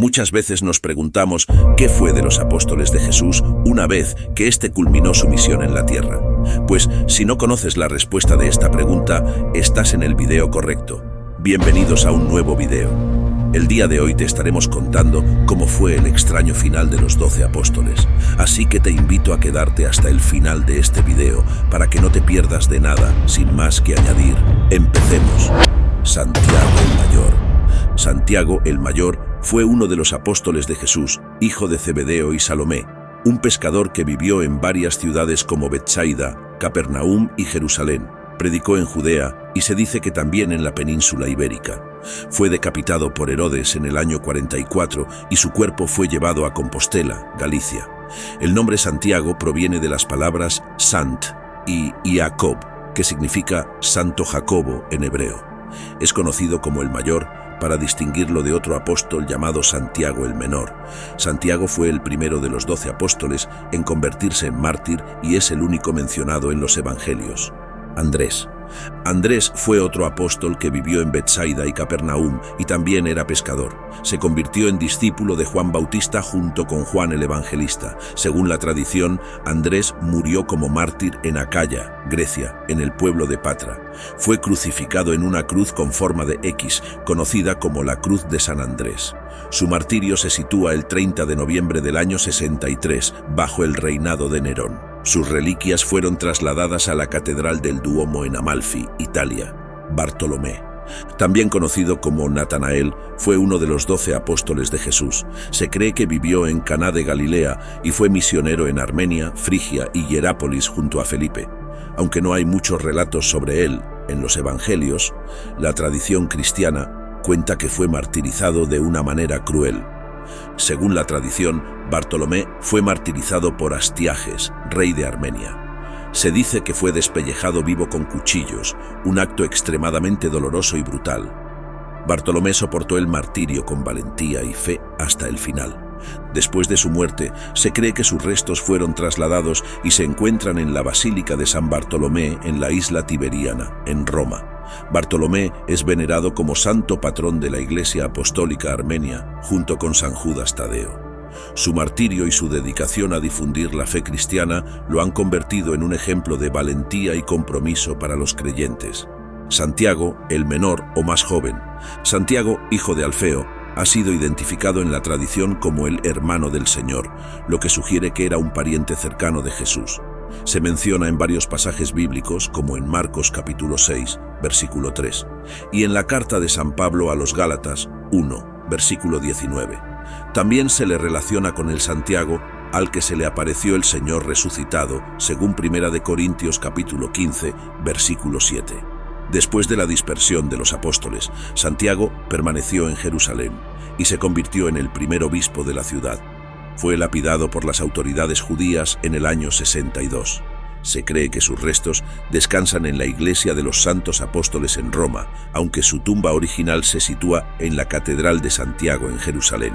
Muchas veces nos preguntamos qué fue de los apóstoles de Jesús una vez que éste culminó su misión en la tierra. Pues si no conoces la respuesta de esta pregunta, estás en el video correcto. Bienvenidos a un nuevo video. El día de hoy te estaremos contando cómo fue el extraño final de los 12 apóstoles. Así que te invito a quedarte hasta el final de este video para que no te pierdas de nada. Sin más que añadir, empecemos. Santiago el Mayor. Santiago el Mayor fue uno de los apóstoles de Jesús, hijo de Zebedeo y Salomé, un pescador que vivió en varias ciudades como Betsaida, Capernaum y Jerusalén. Predicó en Judea y se dice que también en la península ibérica. Fue decapitado por Herodes en el año 44 y su cuerpo fue llevado a Compostela, Galicia. El nombre Santiago proviene de las palabras Sant y Jacob, que significa Santo Jacobo en hebreo. Es conocido como el Mayor para distinguirlo de otro apóstol llamado Santiago el Menor. Santiago fue el primero de los 12 apóstoles en convertirse en mártir y es el único mencionado en los evangelios. Andrés. Andrés fue otro apóstol que vivió en Betsaida y Capernaum y también era pescador. Se convirtió en discípulo de Juan Bautista junto con Juan el Evangelista. Según la tradición, Andrés murió como mártir en Acaya, Grecia, en el pueblo de Patra. Fue crucificado en una cruz con forma de X, conocida como la Cruz de San Andrés. Su martirio se sitúa el 30 de noviembre del año 63, bajo el reinado de Nerón. Sus reliquias fueron trasladadas a la Catedral del Duomo en Amalfi, Italia. Bartolomé, también conocido como Natanael, fue uno de los 12 apóstoles de Jesús. Se cree que vivió en Caná de Galilea y fue misionero en Armenia, Frigia y Hierápolis junto a Felipe. Aunque no hay muchos relatos sobre él en los evangelios, la tradición cristiana cuenta que fue martirizado de una manera cruel. Según la tradición, Bartolomé fue martirizado por Astiages, rey de Armenia. Se dice que fue despellejado vivo con cuchillos, un acto extremadamente doloroso y brutal. Bartolomé soportó el martirio con valentía y fe hasta el final. Después de su muerte, se cree que sus restos fueron trasladados y se encuentran en la Basílica de San Bartolomé en la isla Tiberiana, en Roma. Bartolomé es venerado como santo patrón de la Iglesia Apostólica Armenia, junto con San Judas Tadeo. Su martirio y su dedicación a difundir la fe cristiana lo han convertido en un ejemplo de valentía y compromiso para los creyentes. Santiago, el menor o más joven. Santiago, hijo de Alfeo, ha sido identificado en la tradición como el hermano del Señor, lo que sugiere que era un pariente cercano de Jesús. Se menciona en varios pasajes bíblicos, como en Marcos capítulo 6, versículo 3, y en la carta de San Pablo a los Gálatas 1, versículo 19. También se le relaciona con el Santiago al que se le apareció el Señor resucitado, según 1 Corintios capítulo 15, versículo 7. Después de la dispersión de los apóstoles, Santiago permaneció en Jerusalén y se convirtió en el primer obispo de la ciudad. Fue lapidado por las autoridades judías en el año 62. Se cree que sus restos descansan en la Iglesia de los Santos Apóstoles en Roma, aunque su tumba original se sitúa en la Catedral de Santiago en Jerusalén.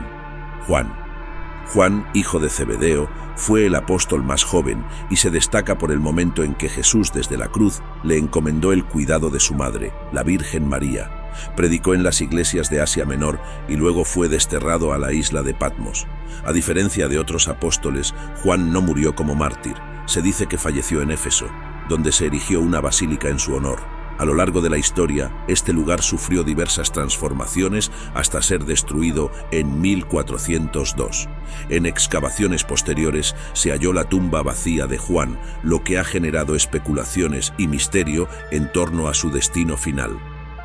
Juan, hijo de Zebedeo, fue el apóstol más joven y se destaca por el momento en que Jesús desde la cruz le encomendó el cuidado de su madre, la Virgen María. Predicó en las iglesias de Asia Menor y luego fue desterrado a la isla de Patmos. A diferencia de otros apóstoles, Juan no murió como mártir. Se dice que falleció en Éfeso, donde se erigió una basílica en su honor. A lo largo de la historia, este lugar sufrió diversas transformaciones hasta ser destruido en 1402. En excavaciones posteriores se halló la tumba vacía de Juan, lo que ha generado especulaciones y misterio en torno a su destino final.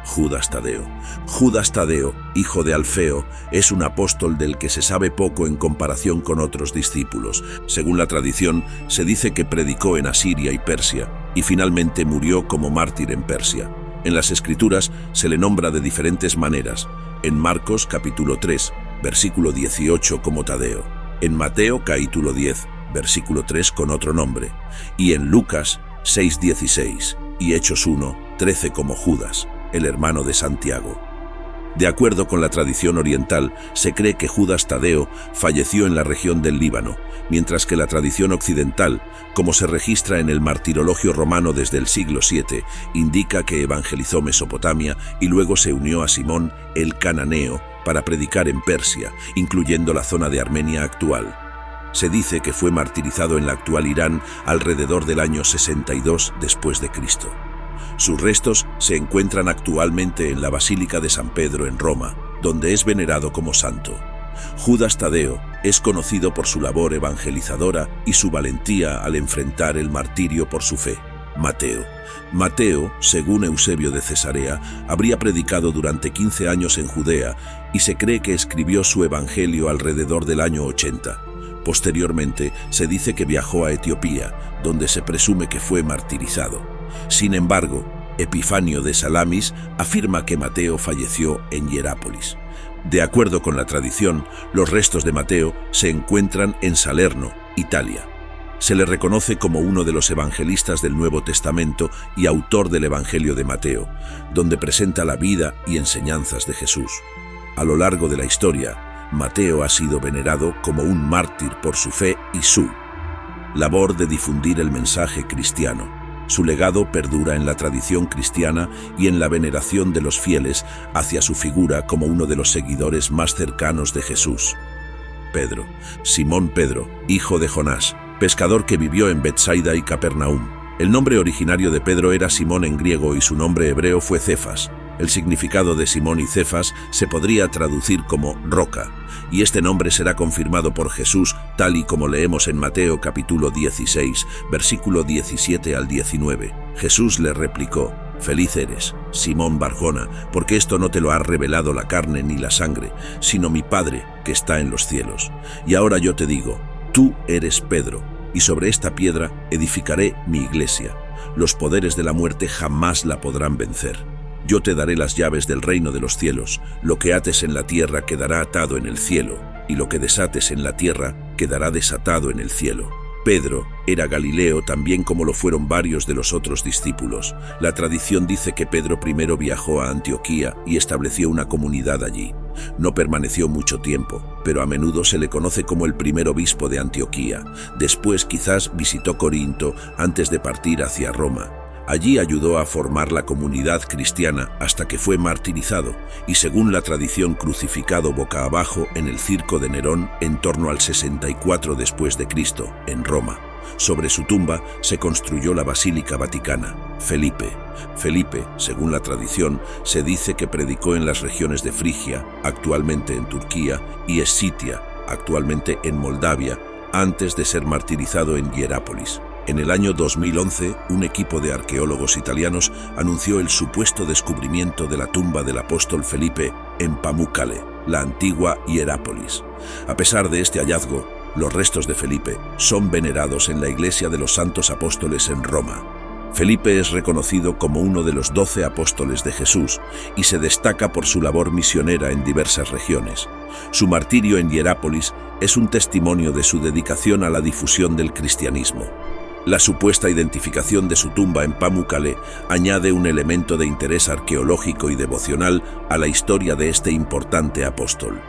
Judas Tadeo. Judas Tadeo, hijo de Alfeo, es un apóstol del que se sabe poco en comparación con otros discípulos. Según la tradición, se dice que predicó en Asiria y Persia, y finalmente murió como mártir en Persia. En las Escrituras se le nombra de diferentes maneras. En Marcos capítulo 3, versículo 18 como Tadeo. En Mateo capítulo 10, versículo 3 con otro nombre. Y en Lucas 6:16 y Hechos 1:13 como Judas, el hermano de Santiago. De acuerdo con la tradición oriental, se cree que Judas Tadeo falleció en la región del Líbano, mientras que la tradición occidental, como se registra en el martirologio romano desde el siglo VII, indica que evangelizó Mesopotamia y luego se unió a Simón el Cananeo para predicar en Persia, incluyendo la zona de Armenia actual. Se dice que fue martirizado en la actual Irán alrededor del año 62 después de Cristo. Sus restos se encuentran actualmente en la Basílica de San Pedro en Roma, donde es venerado como santo. Judas Tadeo es conocido por su labor evangelizadora y su valentía al enfrentar el martirio por su fe. Mateo, según Eusebio de Cesarea, habría predicado durante 15 años en Judea y se cree que escribió su evangelio alrededor del año 80. Posteriormente, se dice que viajó a Etiopía, donde se presume que fue martirizado. Sin embargo, Epifanio de Salamis afirma que Mateo falleció en Hierápolis. De acuerdo con la tradición, los restos de Mateo se encuentran en Salerno, Italia. Se le reconoce como uno de los evangelistas del Nuevo Testamento y autor del Evangelio de Mateo, donde presenta la vida y enseñanzas de Jesús. A lo largo de la historia, Mateo ha sido venerado como un mártir por su fe y su labor de difundir el mensaje cristiano. Su legado perdura en la tradición cristiana y en la veneración de los fieles hacia su figura como uno de los seguidores más cercanos de Jesús. Pedro. Simón Pedro, hijo de Jonás, pescador que vivió en Betsaida y Capernaum. El nombre originario de Pedro era Simón en griego y su nombre hebreo fue Cefas. El significado de Simón y Cefas se podría traducir como roca, y este nombre será confirmado por Jesús tal y como leemos en Mateo capítulo 16, versículo 17 al 19. Jesús le replicó: «Feliz eres, Simón Barjona, porque esto no te lo ha revelado la carne ni la sangre, sino mi Padre que está en los cielos. Y ahora yo te digo, tú eres Pedro, y sobre esta piedra edificaré mi iglesia. Los poderes de la muerte jamás la podrán vencer. Yo te daré las llaves del reino de los cielos. Lo que ates en la tierra quedará atado en el cielo, y lo que desates en la tierra quedará desatado en el cielo». Pedro era Galileo también como lo fueron varios de los otros discípulos. La tradición dice que Pedro primero viajó a Antioquía y estableció una comunidad allí. No permaneció mucho tiempo, pero a menudo se le conoce como el primer obispo de Antioquía. Después quizás visitó Corinto antes de partir hacia Roma. Allí ayudó a formar la comunidad cristiana hasta que fue martirizado y, según la tradición, crucificado boca abajo en el circo de Nerón en torno al 64 después de Cristo, en Roma. Sobre su tumba se construyó la Basílica Vaticana. Felipe, según la tradición, se dice que predicó en las regiones de Frigia, actualmente en Turquía, y Escitia, actualmente en Moldavia, antes de ser martirizado en Hierápolis. En el año 2011, un equipo de arqueólogos italianos anunció el supuesto descubrimiento de la tumba del apóstol Felipe en Pamukkale, la antigua Hierápolis. A pesar de este hallazgo, los restos de Felipe son venerados en la Iglesia de los Santos Apóstoles en Roma. Felipe es reconocido como uno de los 12 apóstoles de Jesús y se destaca por su labor misionera en diversas regiones. Su martirio en Hierápolis es un testimonio de su dedicación a la difusión del cristianismo. La supuesta identificación de su tumba en Pamukkale añade un elemento de interés arqueológico y devocional a la historia de este importante apóstol.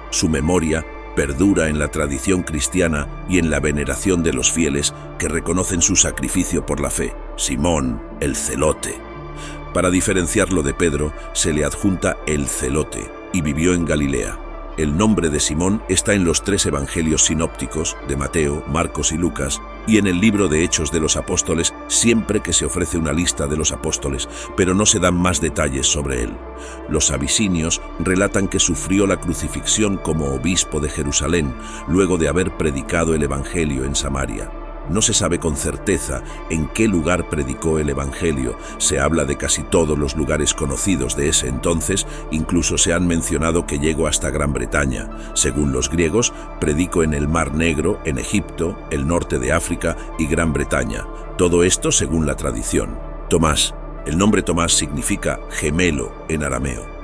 Su memoria perdura en la tradición cristiana y en la veneración de los fieles que reconocen su sacrificio por la fe. Simón, el celote. Para diferenciarlo de Pedro, se le adjunta el celote y vivió en Galilea. El nombre de Simón está en los 3 evangelios sinópticos de Mateo, Marcos y Lucas, y en el libro de Hechos de los Apóstoles siempre que se ofrece una lista de los apóstoles, pero no se dan más detalles sobre él. Los abisinios relatan que sufrió la crucifixión como obispo de Jerusalén, luego de haber predicado el evangelio en Samaria. No se sabe con certeza en qué lugar predicó el evangelio. Se habla de casi todos los lugares conocidos de ese entonces, incluso se han mencionado que llegó hasta Gran Bretaña. Según los griegos, predicó en el Mar Negro, en Egipto, el norte de África y Gran Bretaña. Todo esto según la tradición. Tomás. El nombre Tomás significa gemelo en arameo.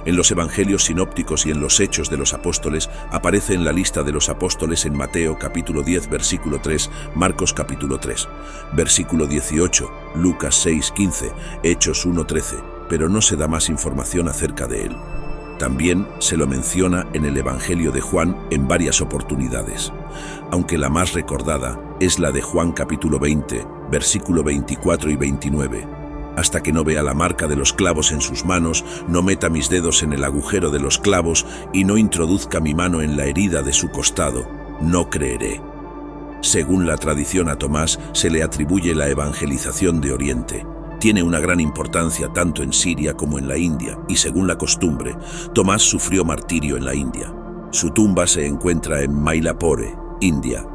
En los evangelios sinópticos y en los Hechos de los Apóstoles aparece en la lista de los apóstoles en Mateo capítulo 10 versículo 3, Marcos capítulo 3, versículo 18, Lucas 6, 15, Hechos 1, 13, pero no se da más información acerca de él. También se lo menciona en el Evangelio de Juan en varias oportunidades, aunque la más recordada es la de Juan capítulo 20, versículo 24 y 29. Hasta que no vea la marca de los clavos en sus manos, no meta mis dedos en el agujero de los clavos y no introduzca mi mano en la herida de su costado, no creeré. Según la tradición, a Tomás se le atribuye la evangelización de Oriente. Tiene una gran importancia tanto en Siria como en la India, y según la costumbre, Tomás sufrió martirio en la India. Su tumba se encuentra en Mylapore, India.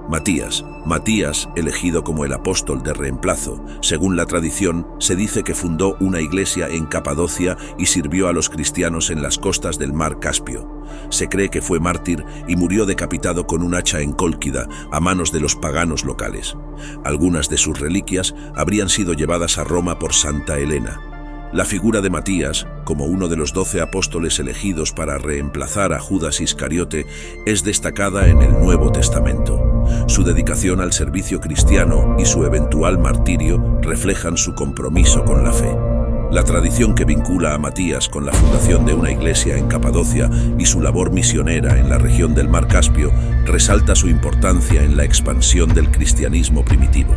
Matías, elegido como el apóstol de reemplazo, según la tradición, se dice que fundó una iglesia en Capadocia y sirvió a los cristianos en las costas del mar Caspio. Se cree que fue mártir y murió decapitado con un hacha en Cólquida a manos de los paganos locales. Algunas de sus reliquias habrían sido llevadas a Roma por Santa Elena. La figura de Matías, como uno de los 12 apóstoles elegidos para reemplazar a Judas Iscariote, es destacada en el Nuevo Testamento. Su dedicación al servicio cristiano y su eventual martirio reflejan su compromiso con la fe. La tradición que vincula a Matías con la fundación de una iglesia en Capadocia y su labor misionera en la región del Mar Caspio resalta su importancia en la expansión del cristianismo primitivo.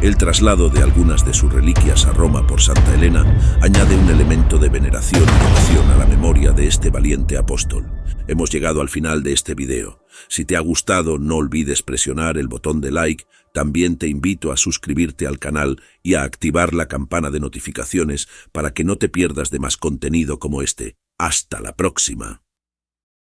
El traslado de algunas de sus reliquias a Roma por Santa Elena añade un elemento de veneración y devoción a la memoria de este valiente apóstol. Hemos llegado al final de este video. Si te ha gustado, no olvides presionar el botón de like. También te invito a suscribirte al canal y a activar la campana de notificaciones para que no te pierdas de más contenido como este. ¡Hasta la próxima!